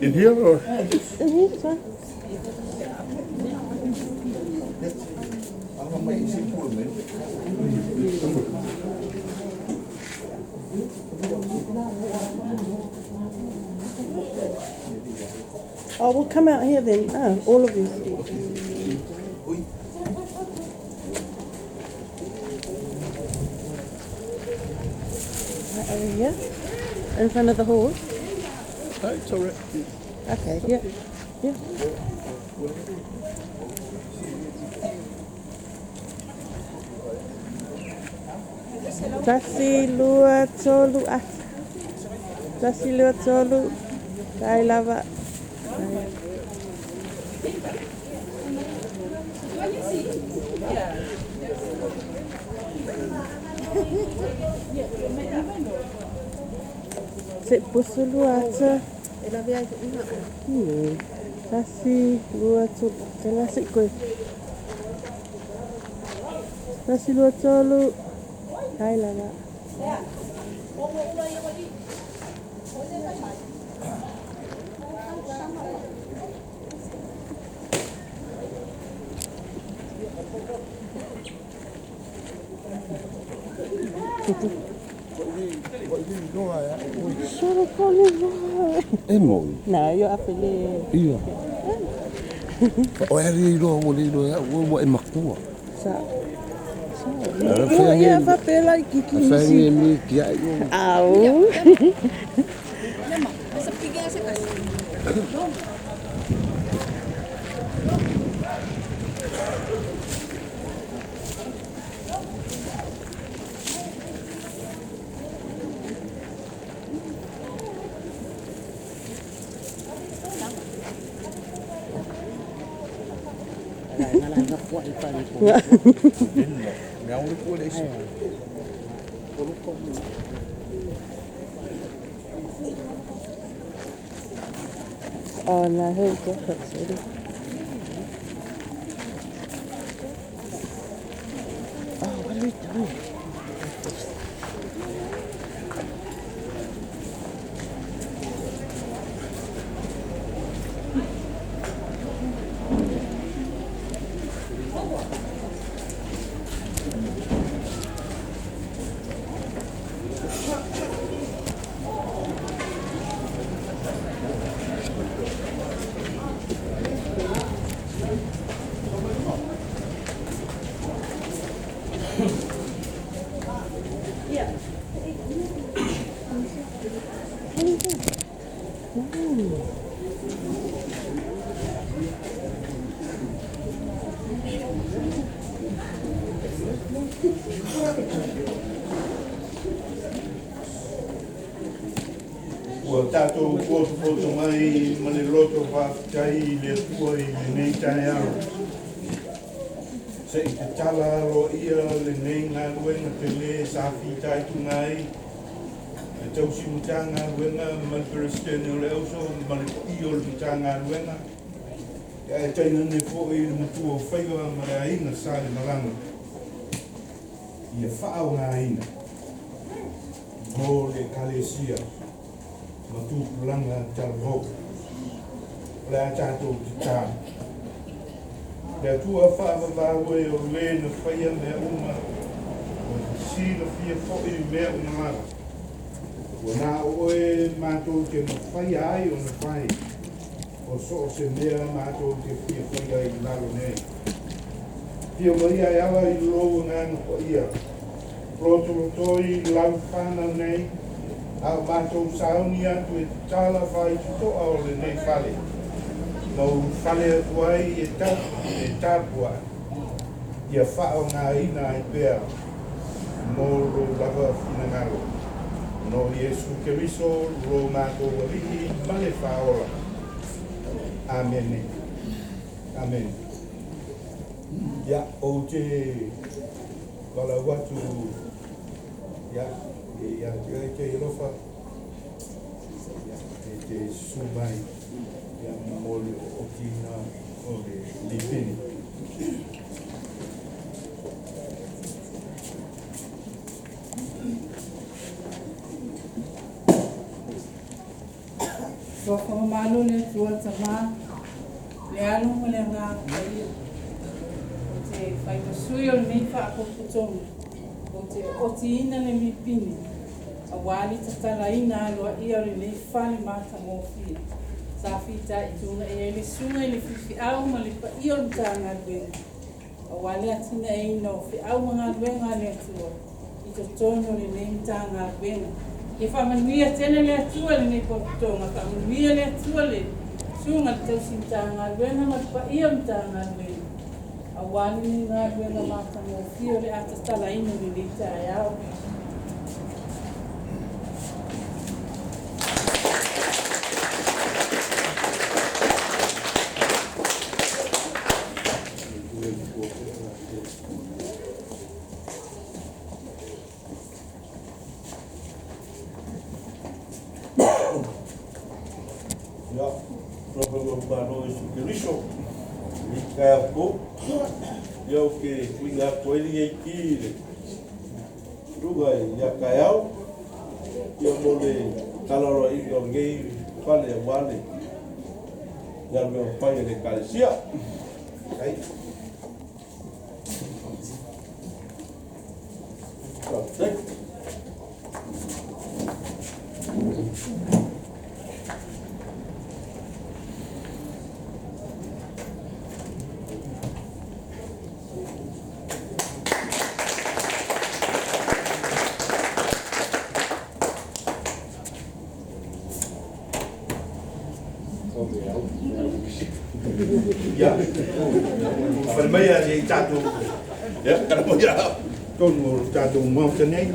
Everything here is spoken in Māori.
In here or? Oh, we'll come out here then. Oh, all of you. Right over here, in front of the hall. No, it's all right. Okay, yeah, yeah. Kasi luar tolu ah. Kasi luar tolu. Kay lava. Cik pusu luar tu. Kasi luar tu. Jalan sik koi. Kasi luar tolu. Kay lava. Suruh kau lihat. Emo. No, you're affiliated. Iya. O eri ro mo li ro mo e maktua. So. Oh, Yeah, apa pela kiki Fangi mi kia yo. Au. Oh, no, who's got that city? Oh, what are we doing? Ua tātou kōtu mai ma le loto whaakai le tua I le nei tai aro. Se I te tala aro ia le nei ngā ruenga te le sa whitai tunai. E tau si muta ngā ruenga ma le Peristene o le auso ma le I o le muta ngā ruenga. E taina ne po I le mutu o whaiwa ma le aina sa le maranga. Ia whaau ngā aina. Mo le kalesia. Matu pulanga talho. Le tātou te tā. Le tua whaavawawe o le na whaia mea uma. O si na fia fōi mea una mara. O nā oe mātou te mawhaia ai o na whai. O so o se mea mātou te fia whaia I lalo nei. Pia maria e awa I lou ngā na whaia. Roto toi lau whana nei. A mātou sauni atu e tala whai tutoa o le nei whale. Mau whale atu ai e tāpua. Ia whao ngā ina I pēr. Mō ro lava whina ngaro. No Iesu Keriso ro mātou warihi male whaola. Amen. Amen. Ia o te wala watu. Ia. Ia te rofa te sumai ia mole o kina o le lipini. Waka malo le tua tama le alo mo le ngā kai o te whaipasui o le mei whaakoputonga o te otiina le mipini. A wali tatala ina aloa ia o le nei whale mata ngōwhia. Sa whita I tūna e le sunga I le whiwhi au ma le pa I o le tā ngā ruenga. A wali atina e ina o whi au ma ngā ruenga le atua. I to tono le nei tā ngā ruenga. E whamanuia tene le atua le nei potonga. Whamanuia le atua le sunga le tausi tā ngā ruenga ma le pa I o le tā ngā ruenga. A wali ni ngā ruenga mata ngōwhia o le atatala ina le nei tā au. Yo que cuida coelho e aqui, ruga ya caiu, yo mole calor aí que alguém fale vale, já meu pai de calesia, aí, perfeito. Ya, permaya di catu, ya kalau ya, kau mau catu mau cenai.